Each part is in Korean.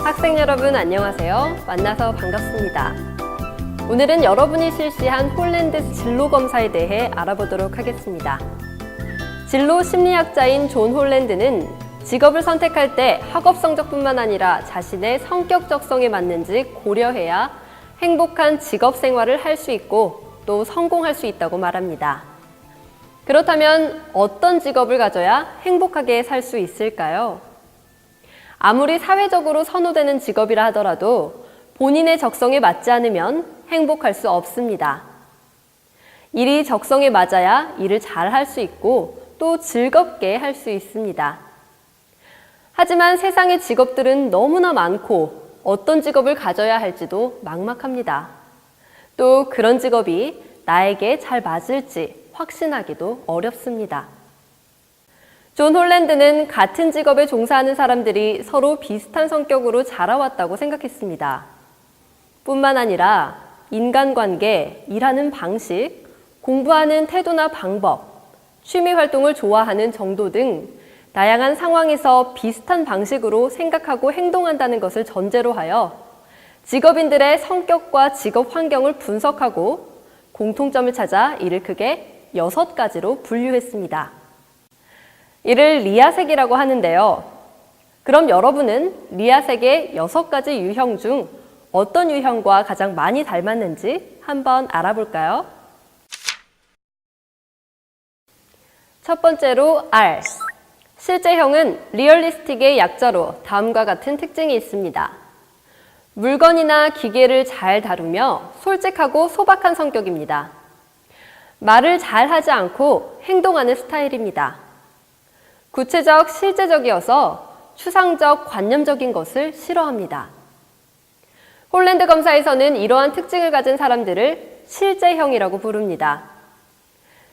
학생 여러분 안녕하세요. 만나서 반갑습니다. 오늘은 여러분이 실시한 홀랜드 진로 검사에 대해 알아보도록 하겠습니다. 진로 심리학자인 존 홀랜드는 직업을 선택할 때 학업 성적뿐만 아니라 자신의 성격 적성에 맞는지 고려해야 행복한 직업 생활을 할 수 있고 또 성공할 수 있다고 말합니다. 그렇다면 어떤 직업을 가져야 행복하게 살 수 있을까요? 아무리 사회적으로 선호되는 직업이라 하더라도 본인의 적성에 맞지 않으면 행복할 수 없습니다. 일이 적성에 맞아야 일을 잘 할 수 있고 또 즐겁게 할 수 있습니다. 하지만 세상의 직업들은 너무나 많고 어떤 직업을 가져야 할지도 막막합니다. 또 그런 직업이 나에게 잘 맞을지 확신하기도 어렵습니다. 존 홀랜드는 같은 직업에 종사하는 사람들이 서로 비슷한 성격으로 자라왔다고 생각했습니다. 뿐만 아니라 인간관계, 일하는 방식, 공부하는 태도나 방법, 취미 활동을 좋아하는 정도 등 다양한 상황에서 비슷한 방식으로 생각하고 행동한다는 것을 전제로 하여 직업인들의 성격과 직업 환경을 분석하고 공통점을 찾아 이를 크게 6가지로 분류했습니다. 이를 리아색이라고 하는데요. 그럼 여러분은 리아색의 6가지 유형 중 어떤 유형과 가장 많이 닮았는지 한번 알아볼까요? 첫 번째로 R. 실제형은 리얼리스틱의 약자로 다음과 같은 특징이 있습니다. 물건이나 기계를 잘 다루며 솔직하고 소박한 성격입니다. 말을 잘 하지 않고 행동하는 스타일입니다. 구체적, 실제적이어서 추상적, 관념적인 것을 싫어합니다. 홀랜드 검사에서는 이러한 특징을 가진 사람들을 실제형이라고 부릅니다.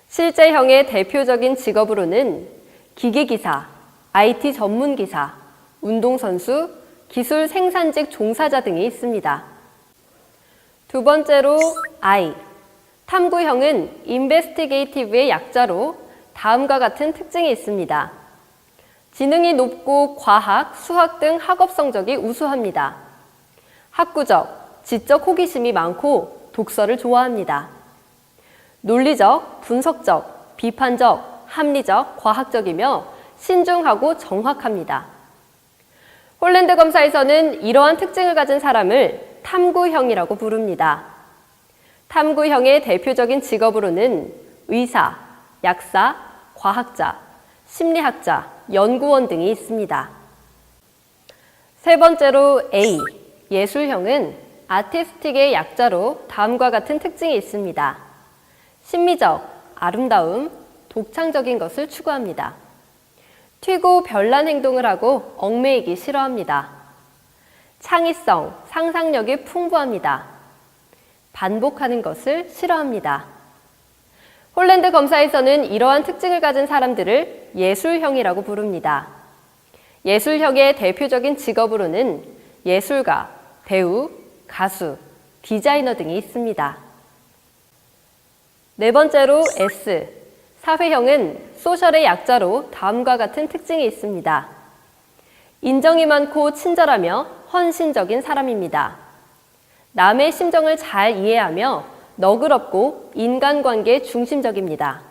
실제형의 대표적인 직업으로는 기계기사, IT 전문기사, 운동선수, 기술 생산직 종사자 등이 있습니다. 두 번째로 I. 탐구형은 인베스티게이티브의 약자로 다음과 같은 특징이 있습니다. 지능이 높고 과학, 수학 등 학업 성적이 우수합니다. 학구적, 지적 호기심이 많고 독서를 좋아합니다. 논리적, 분석적, 비판적, 합리적, 과학적이며 신중하고 정확합니다. 홀랜드 검사에서는 이러한 특징을 가진 사람을 탐구형이라고 부릅니다. 탐구형의 대표적인 직업으로는 의사, 약사, 과학자, 심리학자, 연구원 등이 있습니다. 세 번째로 A. 예술형은 아티스틱의 약자로 다음과 같은 특징이 있습니다. 심미적, 아름다움, 독창적인 것을 추구합니다. 튀고 별난 행동을 하고 얽매이기 싫어합니다. 창의성, 상상력이 풍부합니다. 반복하는 것을 싫어합니다. 홀랜드 검사에서는 이러한 특징을 가진 사람들을 예술형이라고 부릅니다. 예술형의 대표적인 직업으로는 예술가, 배우, 가수, 디자이너 등이 있습니다. 네 번째로 S. 사회형은 소셜의 약자로 다음과 같은 특징이 있습니다. 인정이 많고 친절하며 헌신적인 사람입니다. 남의 심정을 잘 이해하며 너그럽고 인간관계 중심적입니다.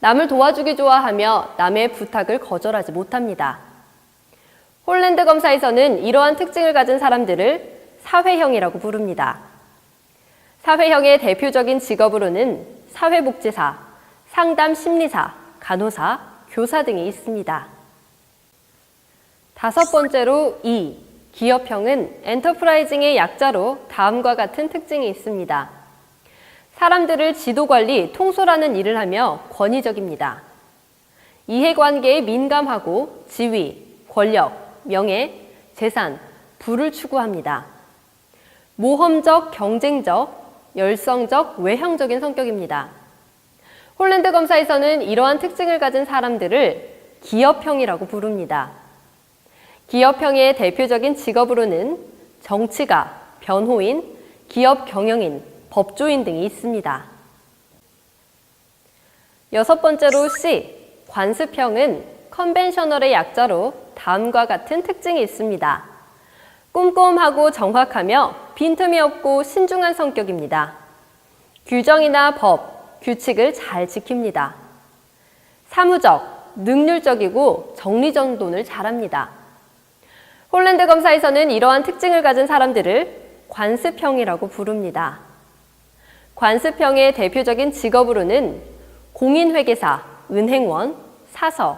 남을 도와주기 좋아하며 남의 부탁을 거절하지 못합니다. 홀랜드 검사에서는 이러한 특징을 가진 사람들을 사회형이라고 부릅니다. 사회형의 대표적인 직업으로는 사회복지사, 상담심리사, 간호사, 교사 등이 있습니다. 다섯 번째로 E. 기업형은 엔터프라이징의 약자로 다음과 같은 특징이 있습니다. 사람들을 지도관리, 통솔하는 일을 하며 권위적입니다. 이해관계에 민감하고 지위, 권력, 명예, 재산, 부를 추구합니다. 모험적, 경쟁적, 열성적, 외향적인 성격입니다. 홀랜드 검사에서는 이러한 특징을 가진 사람들을 기업형이라고 부릅니다. 기업형의 대표적인 직업으로는 정치가, 변호인, 기업 경영인, 법조인 등이 있습니다. 여섯 번째로 C. 관습형은 컨벤셔널의 약자로 다음과 같은 특징이 있습니다. 꼼꼼하고 정확하며 빈틈이 없고 신중한 성격입니다. 규정이나 법, 규칙을 잘 지킵니다. 사무적, 능률적이고 정리정돈을 잘합니다. 홀랜드 검사에서는 이러한 특징을 가진 사람들을 관습형이라고 부릅니다. 관습형의 대표적인 직업으로는 공인회계사, 은행원, 사서,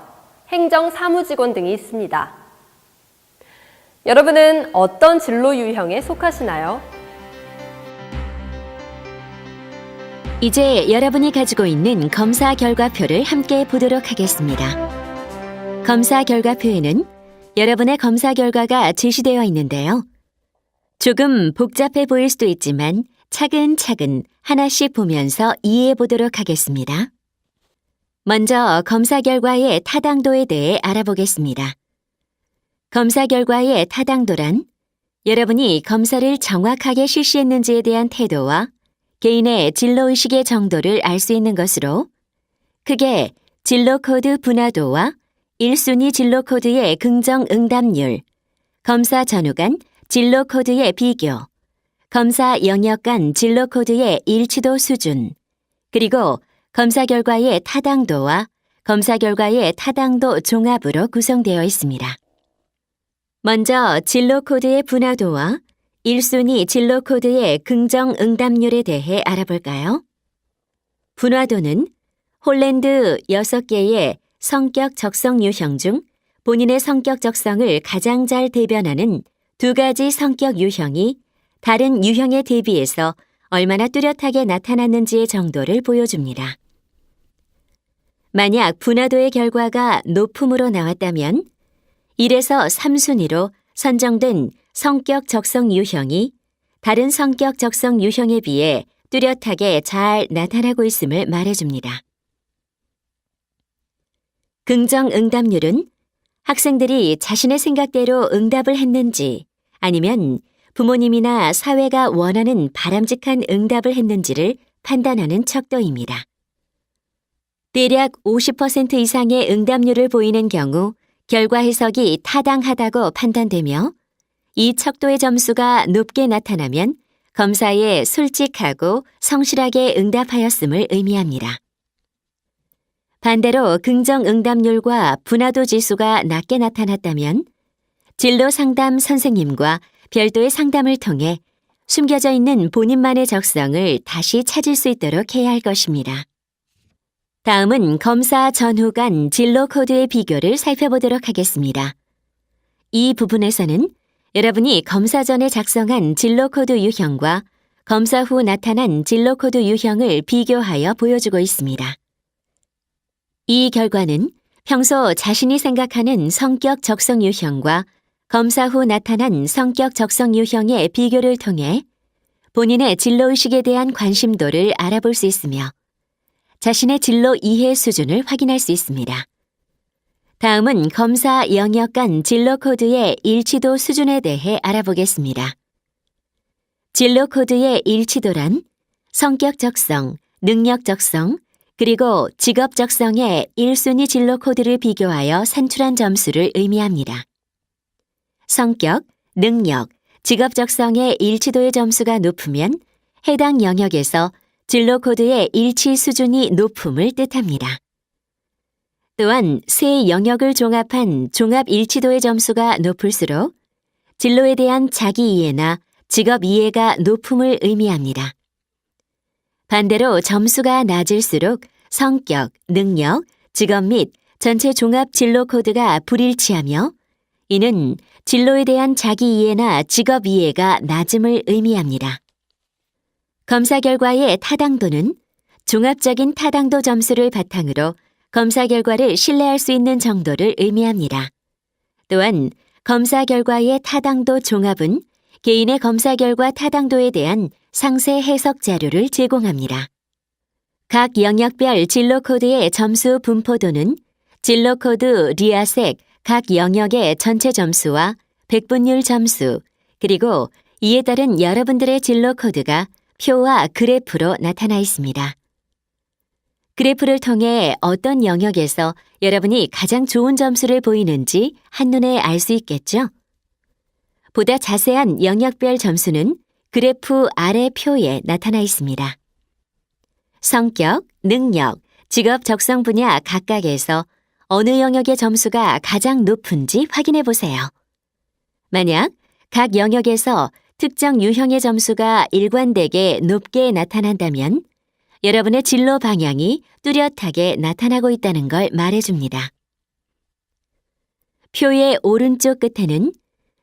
행정사무직원 등이 있습니다. 여러분은 어떤 진로 유형에 속하시나요? 이제 여러분이 가지고 있는 검사 결과표를 함께 보도록 하겠습니다. 검사 결과표에는 여러분의 검사 결과가 제시되어 있는데요. 조금 복잡해 보일 수도 있지만 차근차근 하나씩 보면서 이해해 보도록 하겠습니다. 먼저 검사 결과의 타당도에 대해 알아보겠습니다. 검사 결과의 타당도란 여러분이 검사를 정확하게 실시했는지에 대한 태도와 개인의 진로의식의 정도를 알 수 있는 것으로 크게 진로코드 분화도와 1순위 진로코드의 긍정 응답률, 검사 전후 간 진로코드의 비교, 검사 영역 간 진로코드의 일치도 수준, 그리고 검사 결과의 타당도와 검사 결과의 타당도 종합으로 구성되어 있습니다. 먼저 진로코드의 분화도와 1순위 진로코드의 긍정 응답률에 대해 알아볼까요? 분화도는 홀랜드 6개의 성격 적성 유형 중 본인의 성격 적성을 가장 잘 대변하는 두 가지 성격 유형이 다른 유형에 대비해서 얼마나 뚜렷하게 나타났는지의 정도를 보여줍니다. 만약 분화도의 결과가 높음으로 나왔다면 1에서 3순위로 선정된 성격 적성 유형이 다른 성격 적성 유형에 비해 뚜렷하게 잘 나타나고 있음을 말해줍니다. 긍정 응답률은 학생들이 자신의 생각대로 응답을 했는지 아니면 부모님이나 사회가 원하는 바람직한 응답을 했는지를 판단하는 척도입니다. 대략 50% 이상의 응답률을 보이는 경우 결과 해석이 타당하다고 판단되며 이 척도의 점수가 높게 나타나면 검사에 솔직하고 성실하게 응답하였음을 의미합니다. 반대로 긍정 응답률과 분화도 지수가 낮게 나타났다면 진로 상담 선생님과 별도의 상담을 통해 숨겨져 있는 본인만의 적성을 다시 찾을 수 있도록 해야 할 것입니다. 다음은 검사 전후 간 진로 코드의 비교를 살펴보도록 하겠습니다. 이 부분에서는 여러분이 검사 전에 작성한 진로 코드 유형과 검사 후 나타난 진로 코드 유형을 비교하여 보여주고 있습니다. 이 결과는 평소 자신이 생각하는 성격 적성 유형과 검사 후 나타난 성격 적성 유형의 비교를 통해 본인의 진로의식에 대한 관심도를 알아볼 수 있으며 자신의 진로 이해 수준을 확인할 수 있습니다. 다음은 검사 영역 간 진로 코드의 일치도 수준에 대해 알아보겠습니다. 진로 코드의 일치도란 성격 적성, 능력 적성, 그리고 직업 적성의 1순위 진로 코드를 비교하여 산출한 점수를 의미합니다. 성격, 능력, 직업 적성의 일치도의 점수가 높으면 해당 영역에서 진로 코드의 일치 수준이 높음을 뜻합니다. 또한 세 영역을 종합한 종합 일치도의 점수가 높을수록 진로에 대한 자기 이해나 직업 이해가 높음을 의미합니다. 반대로 점수가 낮을수록 성격, 능력, 직업 및 전체 종합 진로 코드가 불일치하며 이는 진로에 대한 자기 이해나 직업 이해가 낮음을 의미합니다. 검사 결과의 타당도는 종합적인 타당도 점수를 바탕으로 검사 결과를 신뢰할 수 있는 정도를 의미합니다. 또한 검사 결과의 타당도 종합은 개인의 검사 결과 타당도에 대한 상세 해석 자료를 제공합니다. 각 영역별 진로 코드의 점수 분포도는 진로 코드 리아색 각 영역의 전체 점수와 백분율 점수, 그리고 이에 따른 여러분들의 진로 코드가 표와 그래프로 나타나 있습니다. 그래프를 통해 어떤 영역에서 여러분이 가장 좋은 점수를 보이는지 한눈에 알 수 있겠죠? 보다 자세한 영역별 점수는 그래프 아래 표에 나타나 있습니다. 성격, 능력, 직업 적성 분야 각각에서 어느 영역의 점수가 가장 높은지 확인해 보세요. 만약 각 영역에서 특정 유형의 점수가 일관되게 높게 나타난다면 여러분의 진로 방향이 뚜렷하게 나타나고 있다는 걸 말해줍니다. 표의 오른쪽 끝에는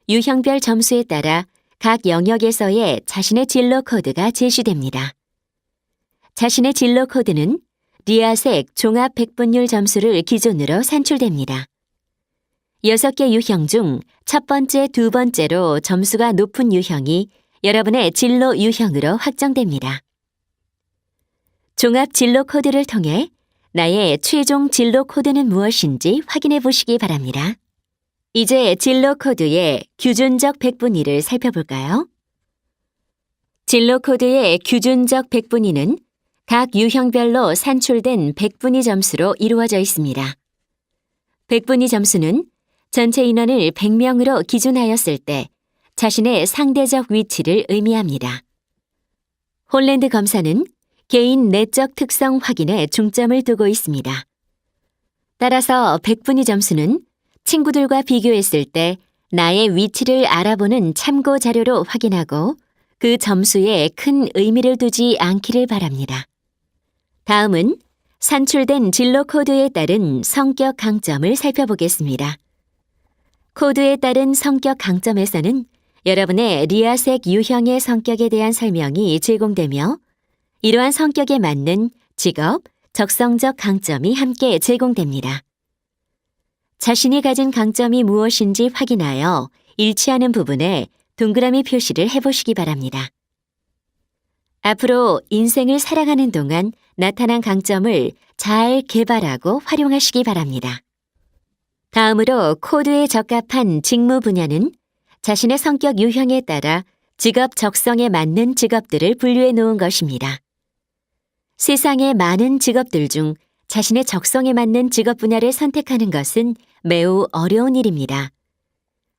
유형별 점수에 따라 각 영역에서의 자신의 진로 코드가 제시됩니다. 자신의 진로 코드는 리아색 종합 백분율 점수를 기준으로 산출됩니다. 6개 유형 중 첫 번째, 두 번째로 점수가 높은 유형이 여러분의 진로 유형으로 확정됩니다. 종합 진로 코드를 통해 나의 최종 진로 코드는 무엇인지 확인해 보시기 바랍니다. 이제 진로 코드의 규준적 백분위를 살펴볼까요? 진로 코드의 규준적 백분위는 각 유형별로 산출된 백분위 점수로 이루어져 있습니다. 백분위 점수는 전체 인원을 100명으로 기준하였을 때 자신의 상대적 위치를 의미합니다. 홀랜드 검사는 개인 내적 특성 확인에 중점을 두고 있습니다. 따라서 백분위 점수는 친구들과 비교했을 때 나의 위치를 알아보는 참고 자료로 확인하고 그 점수에 큰 의미를 두지 않기를 바랍니다. 다음은 산출된 진로 코드에 따른 성격 강점을 살펴보겠습니다. 코드에 따른 성격 강점에서는 여러분의 리아색 유형의 성격에 대한 설명이 제공되며 이러한 성격에 맞는 직업, 적성적 강점이 함께 제공됩니다. 자신이 가진 강점이 무엇인지 확인하여 일치하는 부분에 동그라미 표시를 해보시기 바랍니다. 앞으로 인생을 살아가는 동안 나타난 강점을 잘 개발하고 활용하시기 바랍니다. 다음으로 코드에 적합한 직무 분야는 자신의 성격 유형에 따라 직업 적성에 맞는 직업들을 분류해 놓은 것입니다. 세상의 많은 직업들 중 자신의 적성에 맞는 직업 분야를 선택하는 것은 매우 어려운 일입니다.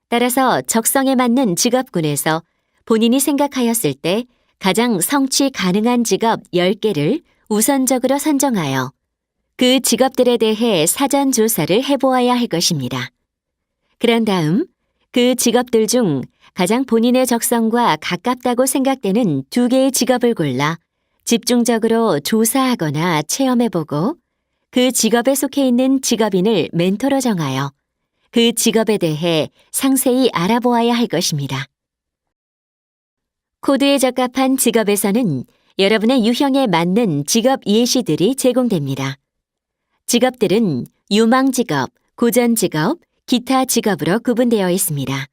따라서 적성에 맞는 직업군에서 본인이 생각하였을 때 가장 성취 가능한 직업 10개를 우선적으로 선정하여 그 직업들에 대해 사전 조사를 해보아야 할 것입니다. 그런 다음 그 직업들 중 가장 본인의 적성과 가깝다고 생각되는 2개의 직업을 골라 집중적으로 조사하거나 체험해보고 그 직업에 속해 있는 직업인을 멘토로 정하여 그 직업에 대해 상세히 알아보아야 할 것입니다. 코드에 적합한 직업에서는 여러분의 유형에 맞는 직업 예시들이 제공됩니다. 직업들은 유망 직업, 고전 직업, 기타 직업으로 구분되어 있습니다.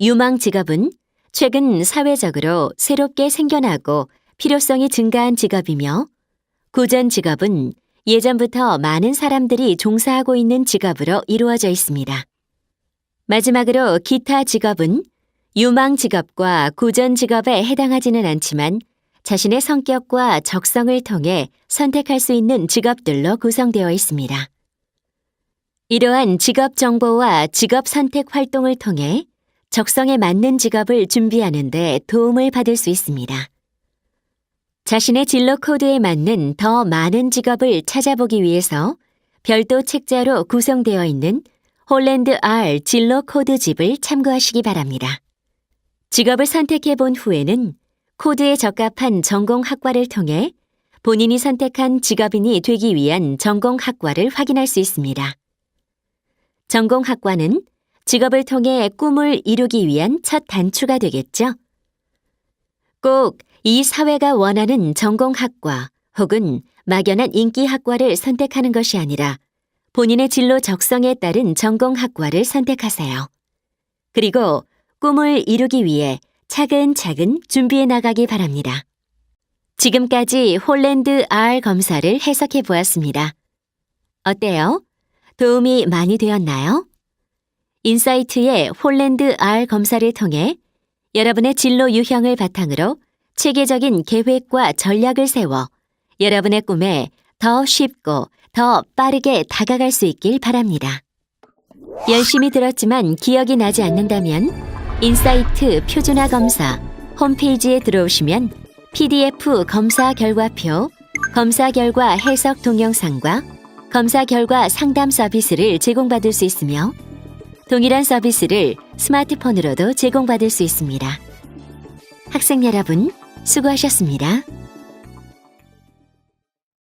유망 직업은 최근 사회적으로 새롭게 생겨나고 필요성이 증가한 직업이며 고전 직업은 예전부터 많은 사람들이 종사하고 있는 직업으로 이루어져 있습니다. 마지막으로 기타 직업은 유망 직업과 고전 직업에 해당하지는 않지만 자신의 성격과 적성을 통해 선택할 수 있는 직업들로 구성되어 있습니다. 이러한 직업 정보와 직업 선택 활동을 통해 적성에 맞는 직업을 준비하는 데 도움을 받을 수 있습니다. 자신의 진로 코드에 맞는 더 많은 직업을 찾아보기 위해서 별도 책자로 구성되어 있는 홀랜드 R 진로 코드집을 참고하시기 바랍니다. 직업을 선택해 본 후에는 코드에 적합한 전공학과를 통해 본인이 선택한 직업인이 되기 위한 전공학과를 확인할 수 있습니다. 전공학과는 직업을 통해 꿈을 이루기 위한 첫 단추가 되겠죠. 꼭 이 사회가 원하는 전공학과 혹은 막연한 인기학과를 선택하는 것이 아니라 본인의 진로 적성에 따른 전공학과를 선택하세요. 그리고 꿈을 이루기 위해 차근차근 준비해 나가기 바랍니다. 지금까지 홀랜드 R 검사를 해석해 보았습니다. 어때요? 도움이 많이 되었나요? 인사이트의 홀랜드 R 검사를 통해 여러분의 진로 유형을 바탕으로 체계적인 계획과 전략을 세워 여러분의 꿈에 더 쉽고 더 빠르게 다가갈 수 있길 바랍니다. 열심히 들었지만 기억이 나지 않는다면 인사이트 표준화 검사 홈페이지에 들어오시면 PDF 검사 결과표, 검사 결과 해석 동영상과 검사 결과 상담 서비스를 제공받을 수 있으며 동일한 서비스를 스마트폰으로도 제공받을 수 있습니다. 학생 여러분, 수고하셨습니다.